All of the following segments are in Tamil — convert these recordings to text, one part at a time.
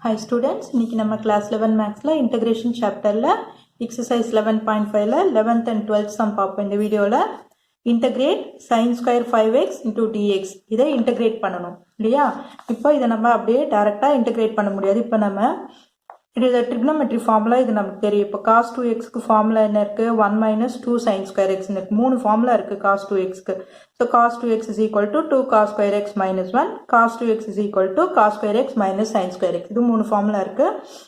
Hi students, இன்னைக்கு நம்ம class 11 mathsல integration chapterல exercise 11.5ல 11th and 12th sum பார்ப்போம். இந்த வீடியோல integrate sin square 5x into dx இதை integrate பண்ணணும் இல்லையா? இப்போ இதை நம்ம அப்படியே டைரக்டா integrate பண்ண முடியாது. இப்போ நம்ம இது trigonometry formula இது நமக்கு தெரியும். இப்போ cos 2x க்கு formula என்ன இருக்கு? 1 minus 2 sin square x இருக்கு. மூணு formula இருக்கு cos 2x க்கு. So cos 2x is equal to 2 cos square x minus 1. Cos 2x is equal to cos square x minus sin square x. இது மூணு formula இருக்கு.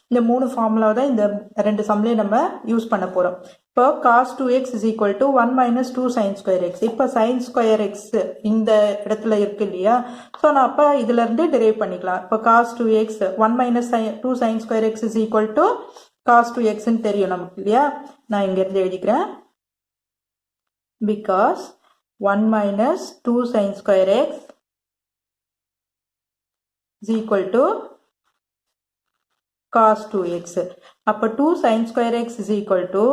இந்த மூணு formula தான் இந்த ரெண்டு சம்லயே நம்ம யூஸ் பண்ண போறோம். இப்போ cos 2x is equal to 1 minus 2 sin square x. இப்போ sin square x இந்த இடத்துல இருக்கு இல்லையா? So நான் அப்ப இதுல இருந்து derive பண்ணிக்கலாம். இப்போ cos 2x 1 minus 2 sin square x is equal to cos 2x ன்னு தெரியும் நமக்கு இல்லையா? நான் இங்க இருந்து எழுதிக்கிறேன். Because 1 minus 2 sin square x is equal to cos 2x. அப்ப 2 sin square x is equal to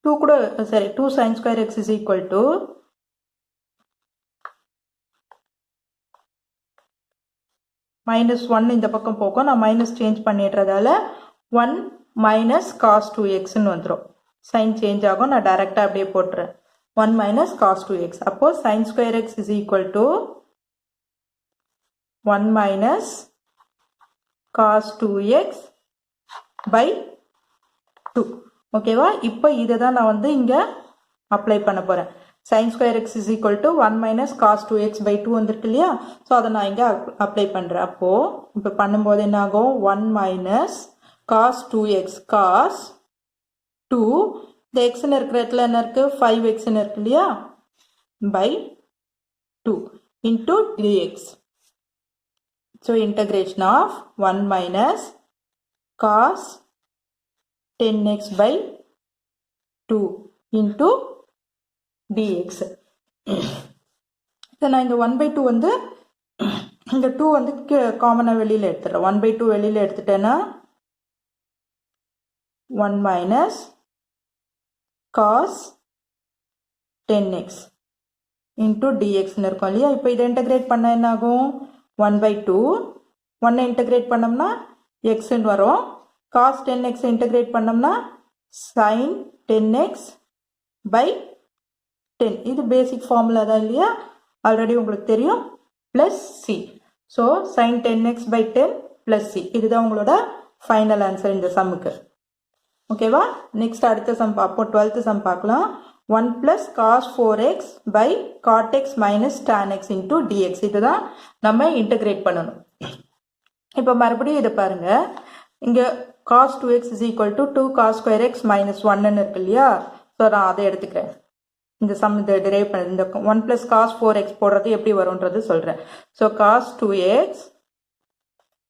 2 sin square x is equal to minus 1 இந்த பக்கம் போகும். நான் minus change பண்ணிடுறதால 1 minus cos 2x ன்னு வந்துரும். Sign change ஆகும். நான் டைரக்டா அப்படியே போட்டுறேன். 1 minus cos 2x. அப்போ sin square x is equal to 1 minus cos 2x by 2. ஓகேவா? இப்போ இதை தான் நான் வந்து இங்க அப்ளை பண்ண போறேன். sin square x is equal to 1 minus cos 2x by 2 வந்திருக்கு இல்லையா? ஸோ அதை நான் இங்க அப்ளை பண்றேன். அப்போ இப்போ பண்ணும்போது என்ன ஆகும்? 1 minus cos 2x cos 2 இந்த x ன்னு இருக்கிற இடத்துல என்ன இருக்கு? 5x ன்னு இருக்கு இல்லையா? by 2 into dx. So integration of 1 minus cos 10x by 2 into dx. நான் இந்த 1 by 2 வந்து இந்த 2 வந்து காமனா வெளியில எடுத்துறேன். 1 by 2 வெளியில எடுத்துட்டேன்னா 1 minus cos 10x into dx ன்னு இருக்கும் இல்லையா? இப்போ இதை இன்டகிரேட் பண்ண என்ன ஆகும்? 1 by 2 1 இன்டகிரேட் பண்ணோம்னா x ன்னு வரும். cos 10x இன்டகிரேட் பண்ணோம்னா sin 10x by 10. இது பேசிக் ஃபார்முலா தான் இல்லையா? ஆல்ரெடி உங்களுக்கு தெரியும். plus c. so sin 10x by 10 plus c. இதுதான் உங்களோட ஃபைனல் ஆன்சர் இந்த சம்முக்கு. ஓகேவா? நெக்ஸ்ட் அடுத்த சம் பார்ப்போம். 12th சம் பார்க்கலாம். 1 plus cos 4x by cot x minus tan x into dx. இதுதான் நம்ம இன்டகிரேட் பண்ணணும். இப்போ மறுபடியும் இதை பாருங்க. இங்க cos 2x is equal to 2 cos square x minus 1 இருக்கு இல்லையா? ஸோ நான் அதை எடுத்துக்கிறேன். இந்த சம் இந்த டிரைவ் பண்ணது இந்த 1 plus cos 4x போடுறது எப்படி வரும்ன்றது சொல்றேன். So cos 2x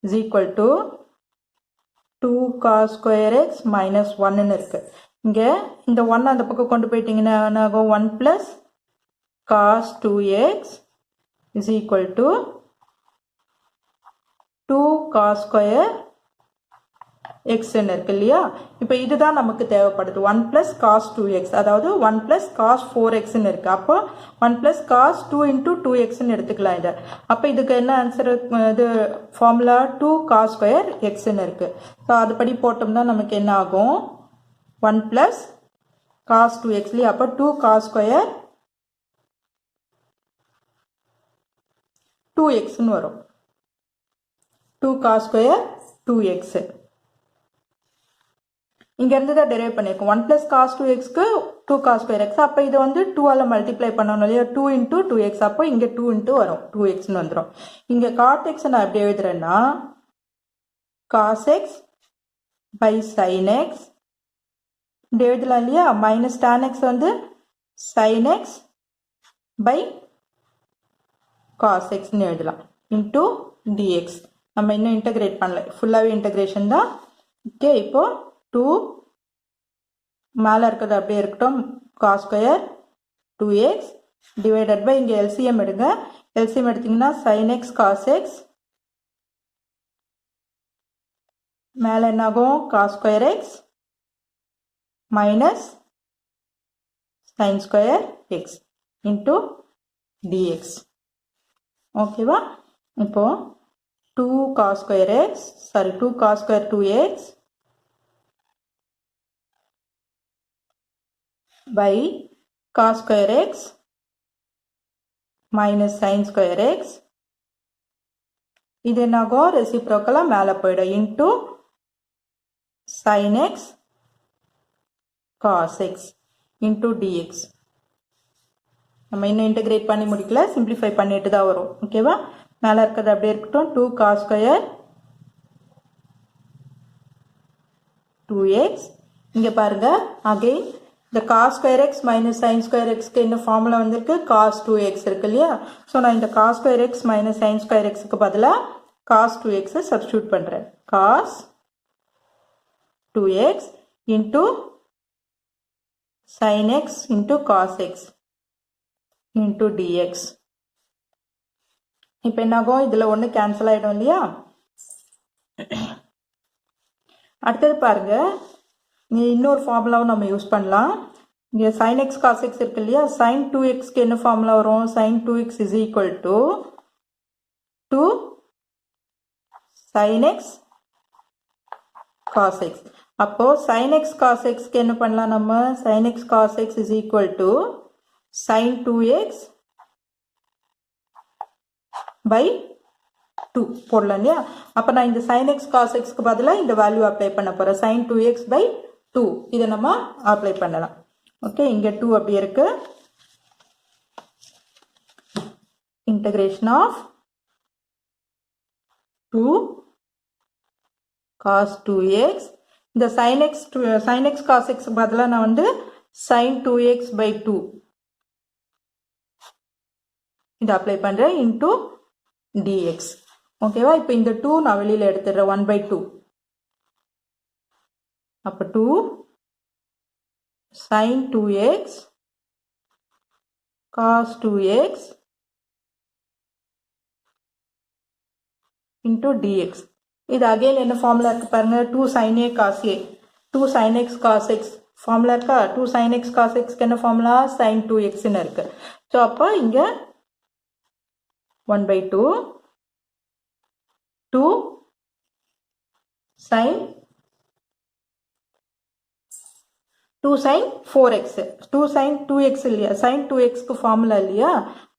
is equal to 2 cos square x minus 1 இருக்கு. இங்க இந்த 1 அந்த பக்கம் கொண்டு போயிட்டீங்கன்னா என்ன ஆகும்? 1 plus cos 2x is equal to 2 cos square x இருக்கு இல்லையா? இப்போ இதுதான் நமக்கு தேவைப்படுது. 1 plus cos 2x அதாவது 1 plus cos 4x இருக்கு. அப்போ 1 plus cos 2 into 2x எடுத்துக்கலாம் இதை. அப்போ இதுக்கு என்ன ஆன்சர்? இது ஃபார்முலா 2 cos square x இருக்கு. ஸோ அதுபடி போட்டோம்னா நமக்கு என்ன ஆகும்? 1 plus cos 2x இல்லையா? அப்போ 2 cos square 2x வரும். 2 cos square 2x. இங்க இருந்து தான் டெரைவ் பண்ணிருக்கோம். 1 plus cos 2x க்கு 2 cos square x. அப்ப இதை வந்து 2 ஆல மல்டிப்ளை பண்ணணும் இல்லையா? 2 into 2x. அப்போ இங்க 2 into வரும். 2x ன்னு வந்துரும். இங்க cot x நான் எப்படி எழுதுறேன்னா cos x by sin x இப்படி எழுதலாம் இல்லையா? மைனஸ் tan x வந்து sin x by cos x ன்னு எழுதலாம். into dx. நம்ம இன்னும் இன்டகிரேட் பண்ணல. ஃபுல்லாவே இன்டகிரேஷன் தான். ஓகே, இப்போ 2 மேல இருக்கிறது அப்படியே இருக்கட்டும். cos square 2x divided by இங்க LCM எடுங்க. LCM எடுத்தீங்கன்னா sin x cos x மேல என்ன ஆகும்? cos square x minus sin square x into dx. ஓகேவா? இப்போ 2 cos square x, sorry 2 cos square 2x by cos square x minus sin square x. இது என்னாகும் ரெசிப்ரோக்கலா மேலே போயிடும் into sin x cos x into dx. நம்ம இன்னும் இன்டகிரேட் பண்ணி முடிக்கல, சிம்பிளிஃபை பண்ணிட்டு தான் வரும். ஓகேவா? மேலே இருக்கிறது அப்படியே இருக்கட்டும். 2 cos ஸ்கொயர் 2x. இங்கே பாருங்க, அகைன் இந்த cos square x minus sine square எக்ஸ்க்கு என்ன ஃபார்முலா வந்திருக்கு? cos 2x இருக்கு இல்லையா? ஸோ நான் இந்த cos square x minus sine square எக்ஸுக்கு பதிலாக cos 2x சப்ஸ்டியூட் பண்ணுறேன். cos 2x into sin x into cos x into dx. இப்போ என்னாகும்? இதில் ஒன்று கேன்சல் ஆகிடும் இல்லையா? அடுத்தது பாருங்க, இங்கே இன்னொரு ஃபார்முலாவும் நம்ம யூஸ் பண்ணலாம். இங்கே sin x cos x இருக்கு இல்லையா? sin 2xக்கு என்ன ஃபார்முலா வரும்? sin 2x is equal to 2 sin x cos x. அப்போ sin x cos xக்கு என்ன பண்ணலாம் நம்ம? sin x cos x is equal to sin 2x by 2 போடலாம் இல்லையா? அப்போ நான் இந்த sin x cos xக்கு பதிலாக இந்த வேல்யூ அப்ளை பண்ண போகிறேன். sin 2x by 2 இதை நம்ம அப்ளை பண்ணலாம். ஓகே, இங்கே 2 அப்படி இருக்கு. Integration of 2 cos 2x. இந்த sin x cos x பதிலாக நான் வந்து sin 2x by 2 இதை அப்ளை பண்ணுறேன் இன்டூ dx. ஓகேவா? இப்போ இந்த 2 நான் வெளியில் எடுத்துடுறேன். 1 by 2. அப்போ 2 sin 2x cos 2x into dx. இது அகைன் என்ன ஃபார்முலா இருக்கு பாருங்க? 2 sin a cos a, 2 sin x cos x formula இருக்கா? 2 sin x cos x என்ன ஃபார்முலா? sin 2x ன்னு இருக்கு. ஸோ அப்போ இங்கே 1 by 2 2 sin 4x, 2 sin 2x இல்லையா? sin 2xக்கு ஃபார்முலா இல்லையா?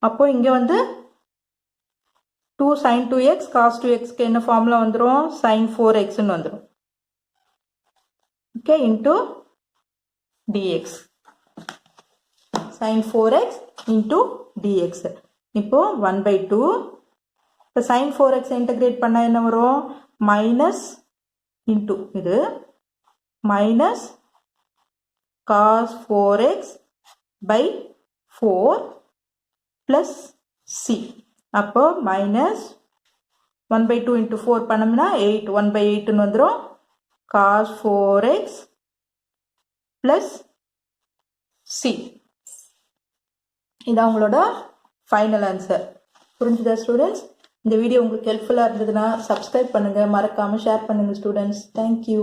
அப்போ இங்கே வந்து 2 sin 2x cos 2xக்கு என்ன ஃபார்முலா வந்துடும்? sin 4xன்னு வந்துடும். Okay, into dx. sin 4x into dx. இப்போ 1 by 2. இப்போ sin 4x இன்டகிரேட் பண்ணால் என்ன வரும்? மைனஸ் இன்டூ இது minus cos 4x by 4 plus c. அப்போ மைனஸ் 1 by 2 into 4 பண்ணோம்னா 8, 1 by 8ன்னு வந்துடும். cos 4x plus c. இதான் உங்களோட ஃபைனல் ஆன்சர். புரிஞ்சுதா ஸ்டூடெண்ட்ஸ்? இந்த வீடியோ உங்களுக்கு ஹெல்ப்ஃபுல்லாக இருந்ததுன்னா சப்ஸ்கிரைப் பண்ணுங்கள், மறக்காமல் ஷேர் பண்ணுங்கள் ஸ்டூடெண்ட்ஸ். தேங்க்யூ.